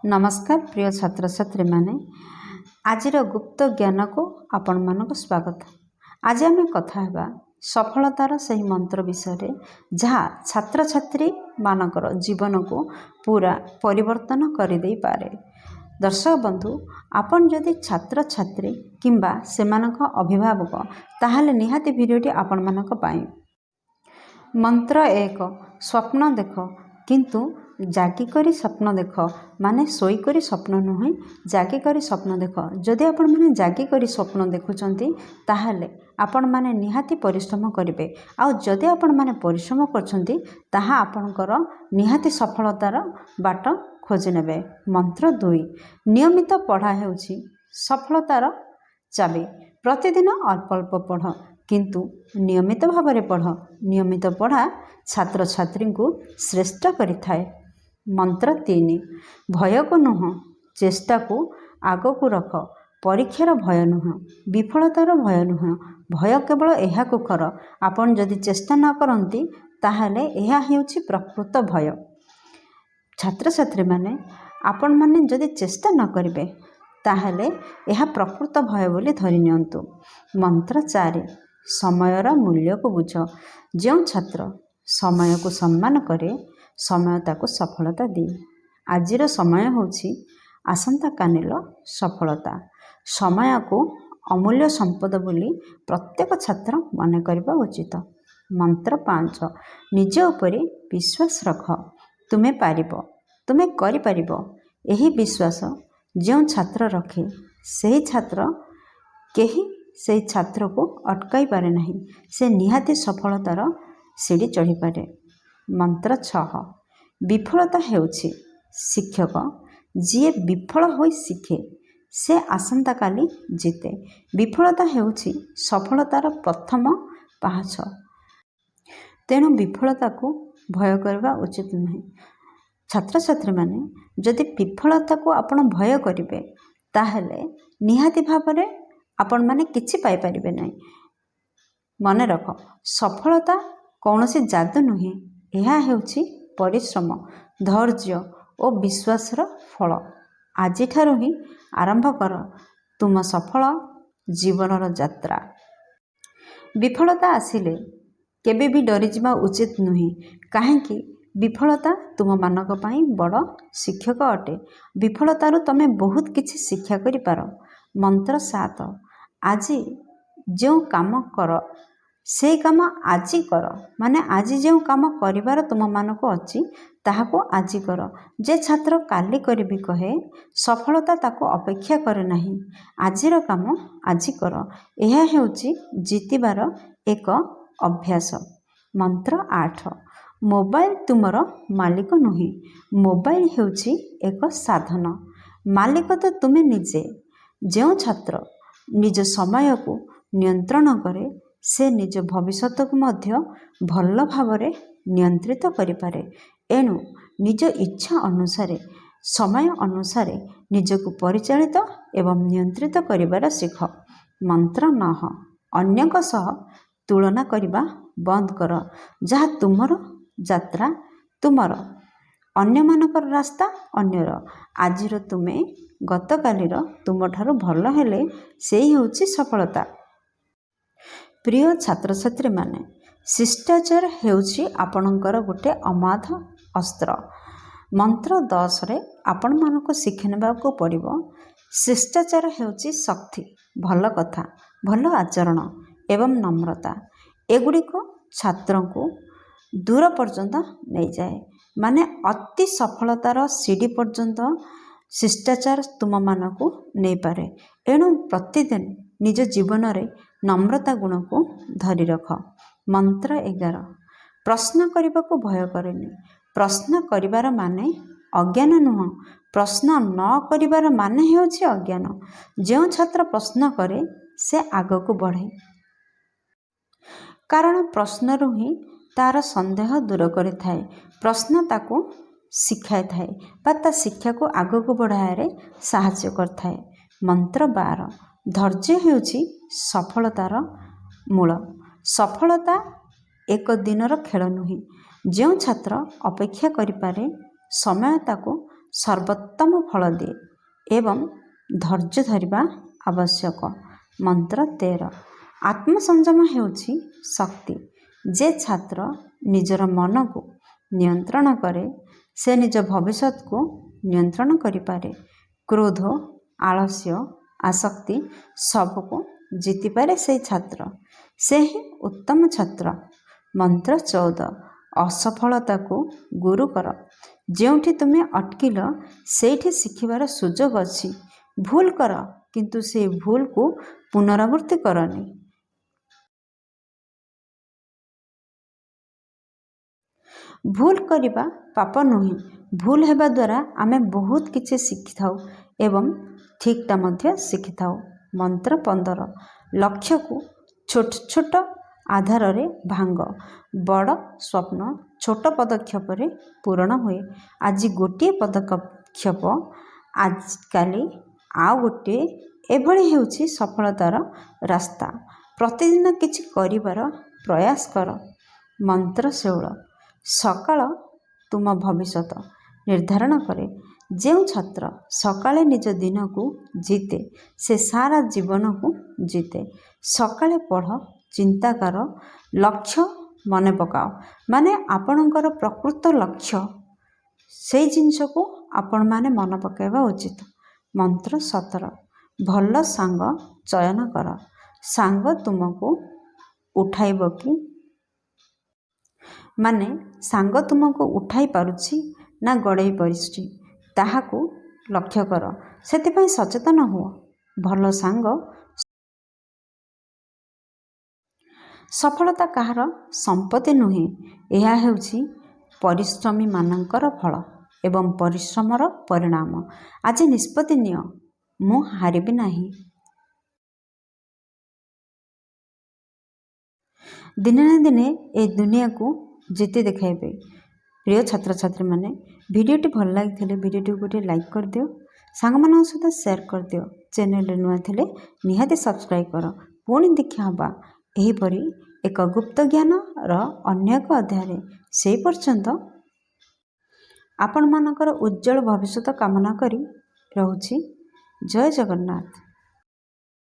नमस्कार प्रिय छात्र छात्री माने आज गुप्त ज्ञान को आपण मानक स्वागत। आज आम कथा हेबा सफलतार सही मंत्र विषय जहाँ छात्र छात्री मानकर जीवन को पूरा परिवर्तन कर दे पारे। दर्शक बंधु आपण जदि छात्र छात्री किंबा सेमानक अभिभावक ताहाले निहाती भिडियोटी आपण मानक पाई। मंत्र एक स्वप्न देख किंतु जागिकरी स्वप्न देख माने शोईकरी स्वप्न नुहे जागिकरी स्वप्न देख। जदि आपण माने जागिकरी स्वप्न देखुचंती ताहाले आपण माने निहाती परिश्रम करिवे आ जदि आपण माने परिश्रम करछंती ताहा आपणकर निहाती सफलतार बाट खोजी नेबे। मंत्र 2 नियमित पढ़ा हेउछि सफलतार चाबी। प्रतिदिन अल्प अल्प पढ़ किंतु नियमित भाव पढ़। नियमित पढ़ा छात्र छात्री को श्रेष्ठ करिथाए। मंत्र 3 भय को नुह चेष्टा को आग को रख। परीक्षार भय नुह विफलतार भय नुह भय केवल यह कर आपन जदि चेष्टा न करती ताहले यह हेउछि प्रकृत भय। छात्र छात्री माने आपण माने जदि चेष्टा न करिवे ताहले यह प्रकृत भय बोली धरि नियंतु। मंत्र 4 समयर मूल्य को बुझ। जो छात्र समय को सम्मान करे समय ताको सफलता दिए। आजिर समय होछि आसंता कानिल सफलता। समय को अमूल्य संपद बोली प्रत्येक छात्र मन करबा उचित। मंत्र 5 निज उपरे विश्वास रख। तुमे पारिबो तुमे करि पारिबो। एही विश्वास जो छात्र रखे सही छात्र केही से छात्र को अटकाई पारे नहीं। से निहाती सफलतार सीढ़ी चढ़ी पारे। मंत्र 6 विफलता हेउछि शिक्षक जी विफल होई शिखे से आसंता काली जीते। विफलता हेउछि सफलतार प्रथम पाहाच। तेणु विफलता को भय करवा उचित नहीं। छात्र छात्री माने जदि विफलता को आपण भय करिवे ताहले निहाती भावरे आपण माने किछि पाई परिबे नहीं। मन रख सफलता कौनसी जादू नुहे यह हेउछि परिश्रम धैर्य और विश्वासर फल। आज ठारू ही आरंभ कर तुम सफल जीवनर यात्रा। विफलता आसिले केबे भी डरी जिमा उचित नुहे काहेकि विफलता तुम मानक पाई बड़ शिक्षक अटे। विफलतारू तमे बहुत किछि शिक्षा करि पार। मंत्र 7 आज जो काम कर से काम आज कर माने आज जो काम करिवार तुम मानक अछि ताहाको आज कर। जे छात्र काली करिबी कहे सफलता ताको अपेक्षा करे नहीं। आजिर काम आज कर यह हेउछि जीतिबार एक अभ्यास। मंत्र 8 मोबाइल तुमर मालिक नुहे मोबाइल हेउछि एक साधन मालिक तो तुमे निजे। जो छात्र निज समय को नियंत्रण करे से निज भविष्य को मध्य भल भावरे नियंत्रित करिपारे। एणु निज इच्छा अनुसारे समय अनुसारे निजको परिचालित एवं नियंत्रित करिबार शिख। मंत्र 9 अन्यक सह तुलना करिबा बंद कर। जहाँ तुमर यात्रा तुमर अन्य मानकर रास्ता अन्यर। आजिर तुमे गतकालीर तुम ठारू भल हेले सेही होछि सफलता। प्रिय छात्र छात्री माने शिष्टाचार हेउछि आपणकर गोटे अमाध अस्त्र। मंत्र 10 रे आपण मानको शिखि नेबाको पड़िबो। शिष्टाचार हेउछि शक्ति भल कथा भल आचरण एवं नम्रता। एगुड़िक छात्र को दूर पर्यंत नहीं जाए माने अति सफलतार सीढ़ी पर्यंत शिष्टाचार तुम मानकु नहीं पारे। एणु प्रतिदिन निज जीवन रे नम्रता गुण को धरी रख। मंत्र 11 प्रश्न करने को भय करेनि। प्रश्न करिवार माने अज्ञान नुह प्रश्न न करिवार माने हेउछि अज्ञान। जो छात्र प्रश्न करे से आग को बढ़े कारण प्रश्न रु ही तार संदेह दूर करि थाए। प्रश्न ताको शिखाए थाए बा ता शिक्षा को आग को बढ़ाए साहाय्य करथाए। मंत्र 12 धैर्य हेउछि सफलतार मूल। सफलता एक दिनर खेल नुहे। जो छात्र अपेक्षा करिपारे समय ताको ସର୍ବୋତ୍ତମ ଫଳ ଦିଏ ଏବଂ ଧୈର୍ଯ୍ୟ ଧରିବା ଆବଶ୍ୟକ। ମନ୍ତ୍ର 13। ଆତ୍ମସଂଯମ ହେଉଛି ଶକ୍ତି। ଯେ ଛାତ୍ର ନିଜର ମନକୁ ନିୟନ୍ତ୍ରଣ କରେ ସେ ନିଜ ଭବିଷ୍ୟତକୁ ନିୟନ୍ତ୍ରଣ କରିପାରେ। କ୍ରୋଧ, ଆଳସ୍ୟ, ଆସକ୍ତି ସବୁକୁ ଜିତିପାରେ ସେହି ଛାତ୍ର। ସେ ହିଁ ଉତ୍ତମ ଛାତ୍ର। ମନ୍ତ୍ର 14। ଅସଫଳତାକୁ ଗୁରୁ କର। ଯେଉଁଠି ତୁମେ ଅଟକିଲ ସେଇଠି ଶିଖିବାର ସୁଯୋଗ ଅଛି। ଭୁଲ କର କିନ୍ତୁ ସେହି ଭୁଲକୁ ପୁନରାବୃତ୍ତି କରନି। ଭୁଲ କରିବା ପାପ ନୁହେଁ। ଭୁଲ ହେବା ଦ୍ୱାରା ଆମେ ବହୁତ କିଛି ଶିଖିଥାଉ ଏବଂ ଠିକଟା ମଧ୍ୟ ଶିଖିଥାଉ। ମନ୍ତ୍ର 15। ଲକ୍ଷ୍ୟକୁ ଛୋଟ ଛୋଟ ଆଧାରରେ ଭାଙ୍ଗ। ବଡ଼ ସ୍ୱପ୍ନ ଛୋଟ ପଦକ୍ଷେପରେ ପୂରଣ ହୁଏ। ଆଜି ଗୋଟିଏ ପଦକ୍ଷେପ, ଆଜିକାଲି ଆଉ ଗୋଟିଏ, ଏଭଳି ହେଉଛି ସଫଳତାର ରାସ୍ତା। ପ୍ରତିଦିନ କିଛି କରିବାର ପ୍ରୟାସ କର। ମନ୍ତ୍ର 16। ସକାଳ ତୁମ ଭବିଷ୍ୟତ ନିର୍ଦ୍ଧାରଣ କରେ। ଯେଉଁ ଛାତ୍ର ସକାଳେ ନିଜ ଦିନକୁ ଜିତେ ସେ ସାରା ଜୀବନକୁ ଜିତେ। ସକାଳେ ପଢ଼, ଚିନ୍ତା କର, ଲକ୍ଷ୍ୟ ମନେ ପକାଅ। ମାନେ ଆପଣଙ୍କର ପ୍ରକୃତ ଲକ୍ଷ୍ୟ ସେଇ ଜିନିଷକୁ ଆପଣମାନେ ମନେ ପକାଇବା ଉଚିତ। ମନ୍ତ୍ର 17। ଭଲ ସାଙ୍ଗ ଚୟନ କର। ସାଙ୍ଗ ତୁମକୁ ଉଠାଇବ କି? ମାନେ ସାଙ୍ଗ ତୁମକୁ ଉଠାଇ ପାରୁଛି ନା ଗଡ଼େଇ ପାରୁଛି ତାହାକୁ ଲକ୍ଷ୍ୟ କର। ସେଥିପାଇଁ ସଚେତନ ହୁଅ। ଭଲ ସାଙ୍ଗ। ସଫଳତା କାହାର ସମ୍ପତ୍ତି ନୁହେଁ, ଏହା ହେଉଛି ପରିଶ୍ରମୀମାନଙ୍କର ଫଳ ଏବଂ ପରିଶ୍ରମର ପରିଣାମ। ଆଜି ନିଷ୍ପତ୍ତି ନିଅ, ମୁଁ ହାରିବି ନାହିଁ। ଦିନେ ନା ଦିନେ ଏ ଦୁନିଆକୁ ଜିତି ଦେଖାଇବେ। ପ୍ରିୟ ଛାତ୍ରଛାତ୍ରୀମାନେ, ଭିଡ଼ିଓଟି ଭଲ ଲାଗିଥିଲେ ଭିଡ଼ିଓଟିକୁ ଗୋଟିଏ ଲାଇକ୍ କରିଦିଅ, ସାଙ୍ଗମାନଙ୍କ ସହିତ ସେୟାର କରିଦିଅ। ଚ୍ୟାନେଲରେ ନୂଆ ଥିଲେ ନିହାତି ସବସ୍କ୍ରାଇବ୍ କର। ପୁଣି ଦେଖା ହେବା ଏହିପରି ଏକ ଗୁପ୍ତ ଜ୍ଞାନର ଅନ୍ୟ ଏକ ଅଧ୍ୟାୟରେ। ସେହି ପର୍ଯ୍ୟନ୍ତ ଆପଣମାନଙ୍କର ଉଜ୍ଜଳ ଭବିଷ୍ୟତ କାମନା କରି ରହୁଛି। ଜୟ ଜଗନ୍ନାଥ।